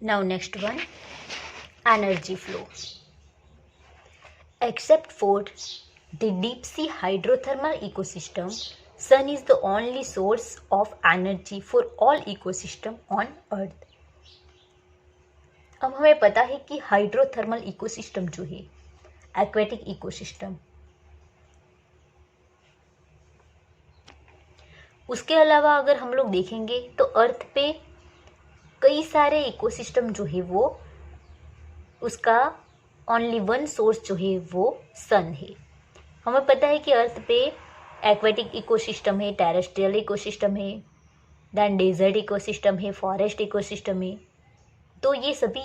Now next one, energy flow. Except for the deep sea hydrothermal ecosystem, sun is the only source of energy for all ecosystem on earth. अब हमें पता है कि hydrothermal ecosystem जो है, aquatic ecosystem, उसके अलावा अगर हम लोग देखेंगे तो अर्थ पे कई सारे इकोसिस्टम जो है वो उसका ओनली वन सोर्स जो है वो सन है। हमें पता है कि अर्थ पे एक्वेटिक इकोसिस्टम है, टेरेस्ट्रियल इकोसिस्टम है, देन डेजर्ट इकोसिस्टम है, फॉरेस्ट इकोसिस्टम है। तो ये सभी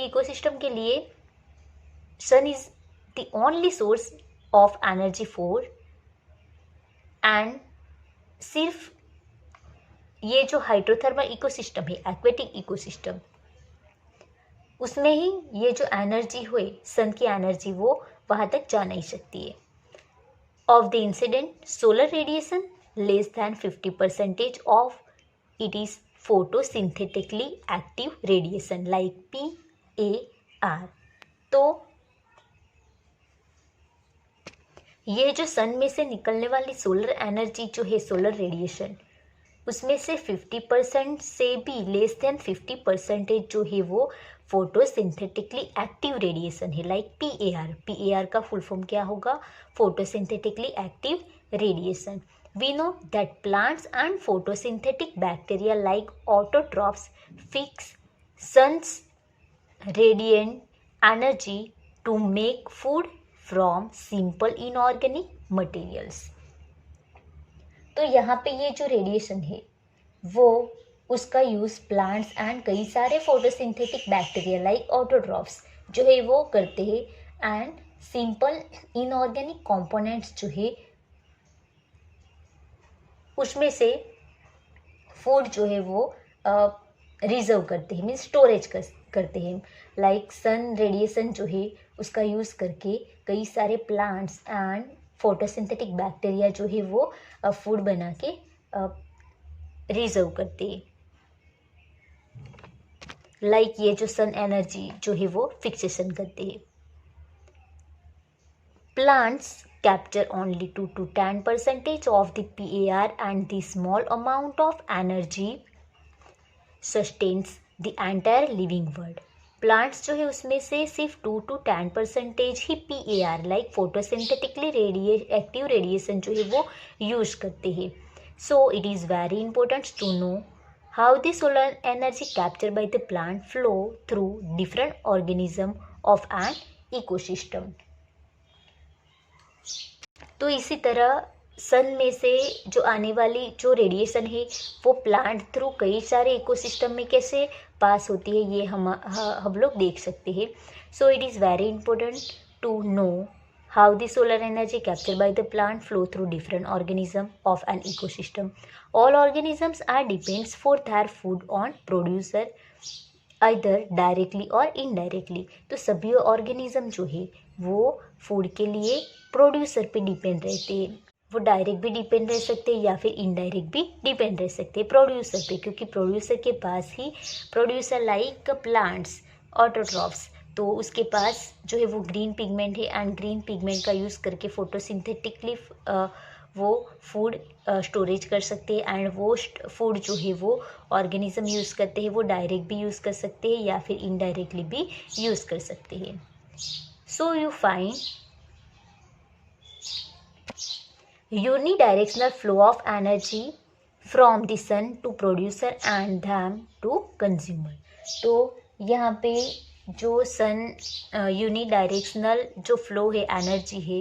इकोसिस्टम के लिए sun is the only source of energy for, and सिर्फ ये जो हाइड्रोथर्मल इकोसिस्टम है, एक्वेटिक इकोसिस्टम, उसमें ही ये जो एनर्जी हुए सन की एनर्जी वो वहाँ तक जा नहीं सकती है। Of the incident solar radiation less than 50% of it is photosynthetically active radiation like PAR। तो ये जो सन में से निकलने वाली सोलर एनर्जी जो है, सोलर रेडिएशन, उसमें से 50% से भी लेस देन 50% जो है वो फोटोसिंथेटिकली एक्टिव रेडिएशन है लाइक PAR का फुल फॉर्म क्या होगा? Photosynthetically active radiation. We know that plants and photosynthetic bacteria like autotrophs fix sun's radiant energy to make food from simple inorganic materials. तो यहाँ पे ये जो रेडिएशन है वो उसका यूज़ प्लांट्स एंड कई सारे फोटोसिंथेटिक बैक्टीरिया लाइक ऑटोट्रॉफ्स जो है वो करते हैं, एंड सिंपल इनऑर्गेनिक कंपोनेंट्स जो है उसमें से फूड जो है वो रिजर्व करते हैं, मीन्स स्टोरेज करते हैं। लाइक सन रेडिएशन जो है उसका यूज़ करके कई सारे प्लांट्स एंड फोटोसिंथेटिक बैक्टीरिया जो है वो फूड बना के रिजर्व करते हैं। लाइक ये जो सन एनर्जी जो है वो फिक्सेशन करते हैं। Plants capture only 2 to 10% of the PAR, and the small amount of energy sustains the entire living world. Plants जो है उसमें से सिर्फ 2 to 10% ही PAR like photosynthetically active radiation जो है वो यूज करते हैं। So it is very important to know how the solar energy capture by the plant flow through different organism of an ecosystem. तो इसी तरह सन में से जो आने वाली जो रेडिएशन है वो प्लांट थ्रू कई सारे इकोसिस्टम में कैसे पास होती है ये हम लोग देख सकते हैं। So it is very important to know how the solar energy capture by the plant flow through different organism of an ecosystem. All organisms are depends for their food on producer either directly और indirectly. तो सभी organism जो है वो food के लिए producer पे depend रहते हैं। वो डायरेक्ट भी डिपेंड रह सकते हैं या फिर इनडायरेक्ट भी डिपेंड रह सकते हैं प्रोड्यूसर पे, क्योंकि प्रोड्यूसर के पास ही प्रोड्यूसर लाइक प्लांट्स ऑटोट्रॉफ्स, तो उसके पास जो है वो ग्रीन पिगमेंट है, एंड ग्रीन पिगमेंट का यूज़ करके फोटोसिंथेटिकली वो फूड स्टोरेज कर सकते हैं, एंड वो फूड जो है वो ऑर्गेनिज्म यूज़ करते हैं, वो डायरेक्ट भी यूज़ कर सकते हैं या फिर इनडायरेक्टली भी यूज़ कर सकते हैं। So you find unidirectional flow of energy from the sun to producer and them to consumer। तो यहाँ पे जो सन यूनिडायरेक्शनल जो फ्लो है एनर्जी है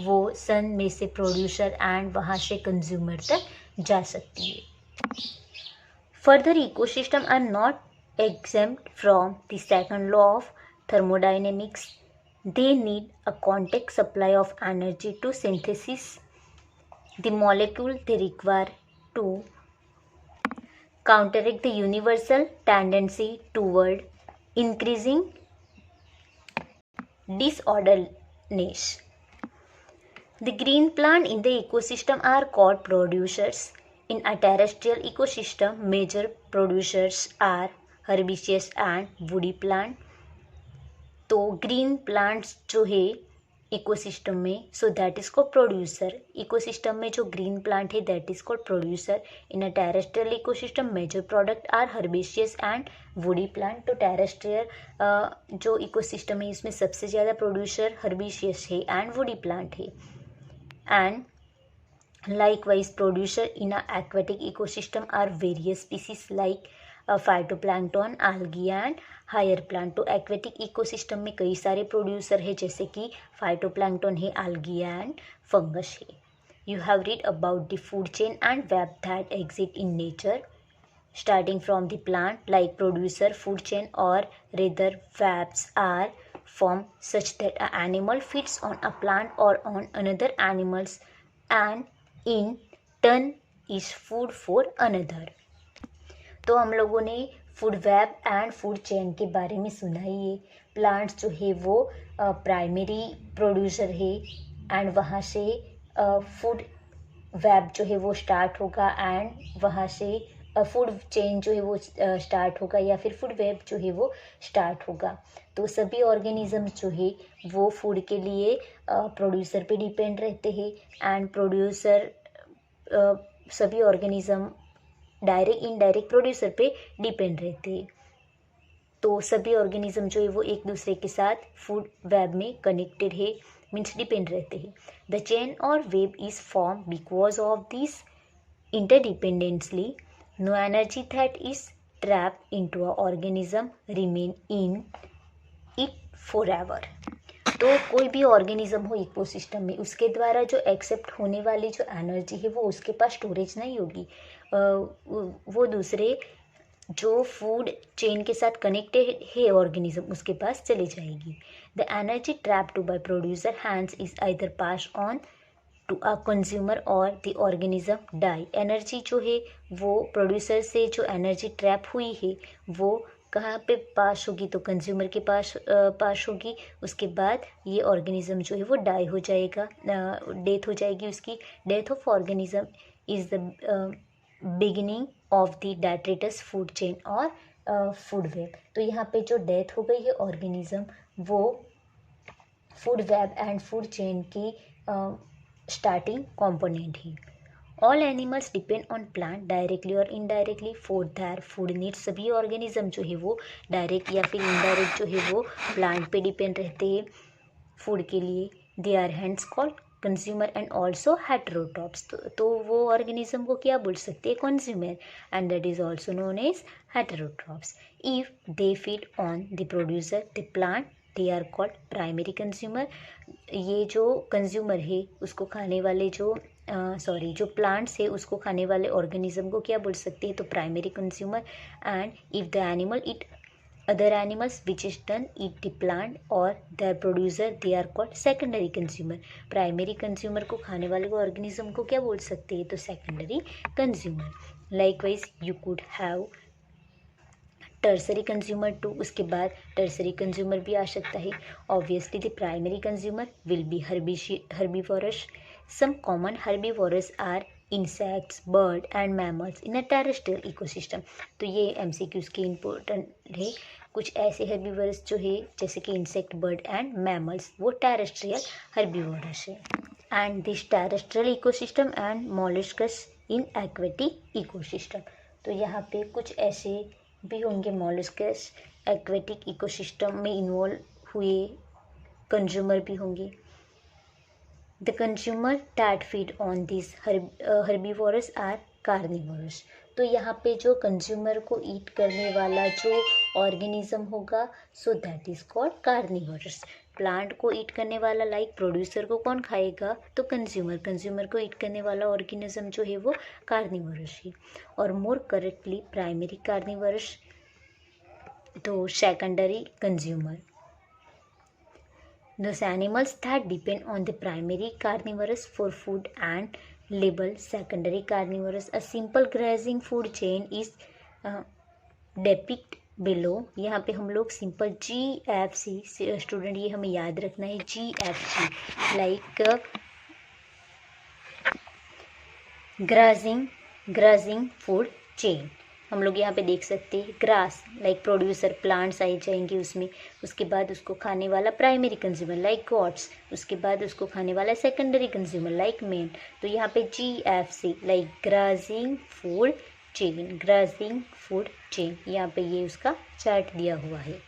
वो सन में से प्रोड्यूसर एंड वहाँ से कंज्यूमर तक जा सकती है। Further ecosystem are not exempt from the second law of thermodynamics। They need a contact supply of energy to synthesis the molecule they require to counteract the universal tendency toward increasing disorderliness। The green plant in the ecosystem are called producers In a terrestrial ecosystem, major producers are herbaceous and woody plant. तो green plants जो है ecosystem में, so that is called producer. Ecosystem में जो green plant है that is called producer. In a terrestrial ecosystem major product are herbaceous and woody plant. तो terrestrial जो ecosystem है इसमें सबसे ज़्यादा प्रोड्यूसर हर्बेशियस है एंड वुडी प्लांट है. And likewise producer in a aquatic ecosystem are various species like phytoplankton, algae and higher plant. तो aquatic ecosystem में कई सारे प्रोड्यूसर है जैसे कि phytoplankton है, algae and fungus है. You have read about the food chain and web that exist in nature starting from the plant like producer food chain or rather webs are formed such that an animal feeds on a plant or on another animals and in turn is food for another. तो हम लोगों ने food web and food chain के बारे में सुना ही है. Plants जो है वो प्राइमरी प्रोड्यूसर है एंड वहाँ से फूड वेब जो है वो स्टार्ट होगा एंड वहाँ से फूड चेन जो है वो स्टार्ट होगा या फिर फूड वेब जो है वो स्टार्ट होगा. तो सभी ऑर्गेनिजम्स जो है वो फूड के लिए प्रोड्यूसर पे डिपेंड रहते हैं एंड प्रोड्यूसर सभी ऑर्गेनिज्म डायरेक्ट इनडायरेक्ट प्रोड्यूसर पे डिपेंड रहते हैं. तो सभी ऑर्गेनिज्म जो है वो एक दूसरे के साथ फूड वेब में कनेक्टेड है, मीन्स डिपेंड रहते हैं. द चेन और web is form because of this interdependently. No energy that is trapped into a organism remain in it forever. तो कोई भी ऑर्गेनिज्म हो इकोसिस्टम में उसके द्वारा जो एक्सेप्ट होने वाली जो एनर्जी है वो उसके पास स्टोरेज नहीं होगी, वो दूसरे जो फूड चेन के साथ कनेक्टेड है ऑर्गेनिज्म उसके पास चली जाएगी. The energy trap to by producer hands is either pass on to a consumer or the organism die. Energy जो है वो प्रोड्यूसर से जो एनर्जी ट्रैप हुई है वो कहाँ पे पास होगी, तो कंज्यूमर के पास होगी. उसके बाद ये ऑर्गेनिज्म जो है वो डाई हो जाएगा, डेथ हो जाएगी उसकी. Death of organism is the beginning of the detritus food chain और फूड वेब. तो यहाँ पे जो डेथ हो गई है ऑर्गेनिज्म वो food web and food chain की स्टार्टिंग कंपोनेंट है. All animals depend on plant directly और indirectly for their food needs. सभी ऑर्गेनिज्म जो है वो डायरेक्ट या फिर इनडायरेक्ट जो है वो प्लांट पे डिपेंड रहते हैं फूड के लिए. They are hands called consumer and also heterotrophs. तो वो ऑर्गेनिज्म को क्या बोल सकते हैं, consumer, and that is also known as heterotrophs. If they feed on the producer the plant they are called primary consumer. ये जो कंज्यूमर है उसको खाने वाले जो जो प्लांट्स है उसको खाने वाले ऑर्गेनिज्म को क्या बोल सकते हैं, तो primary consumer. And if the animal eat other animals which is done eat the plant और their producer they are called secondary consumer. Primary consumer को खाने वाले को ऑर्गेनिज्म को क्या बोल सकते हैं, तो secondary consumer. Likewise you could have tertiary consumer too. उसके बाद टर्सरी कंज्यूमर भी आ सकता है. Obviously the primary consumer will be herbivorous. Some common herbivores are insects, bird and mammals in a terrestrial ecosystem. तो ये MCQs के important है. कुछ ऐसे herbivores जो है जैसे कि इंसेक्ट, बर्ड एंड मैमल्स वो टेरेस्ट्रियल herbivores है. And this terrestrial ecosystem and molluscs in aquatic ecosystem. तो यहाँ पे कुछ ऐसे भी होंगे molluscs एक्वेटिक इकोसिस्टम में इन्वॉल्व हुए कंज्यूमर भी होंगे. The consumer that feed on these herbivores are carnivores. तो यहाँ पे जो कंज्यूमर को ईट करने वाला जो ऑर्गेनिज्म होगा सो that is called carnivorous. Plant को ईट करने वाला लाइक प्रोड्यूसर को कौन खाएगा, तो कंज्यूमर को ईट करने वाला ऑर्गेनिज्म जो है वो कार्निवोरस है. और मोर करेक्टली प्राइमरी कार्निवोरस तो secondary consumer. Those animals that depend on the primary carnivorous for food and labeled secondary carnivorous. A simple grazing food chain is depicted below. यहाँ पे हम लोग सिंपल GFC स्टूडेंट ये हमें याद रखना है, GFC like grazing grazing food chain हम लोग यहाँ पे देख सकते हैं। ग्रास लाइक प्रोड्यूसर प्लांट्स आ जाएंगे उसमें, उसके बाद उसको खाने वाला प्राइमरी कंज्यूमर लाइक गॉड्स, उसके बाद उसको खाने वाला सेकेंडरी कंज्यूमर लाइक मैन। तो यहाँ पे GFC like grossing food chain, grossing food chain, यहाँ पे ये उसका चार्ट दिया हुआ है।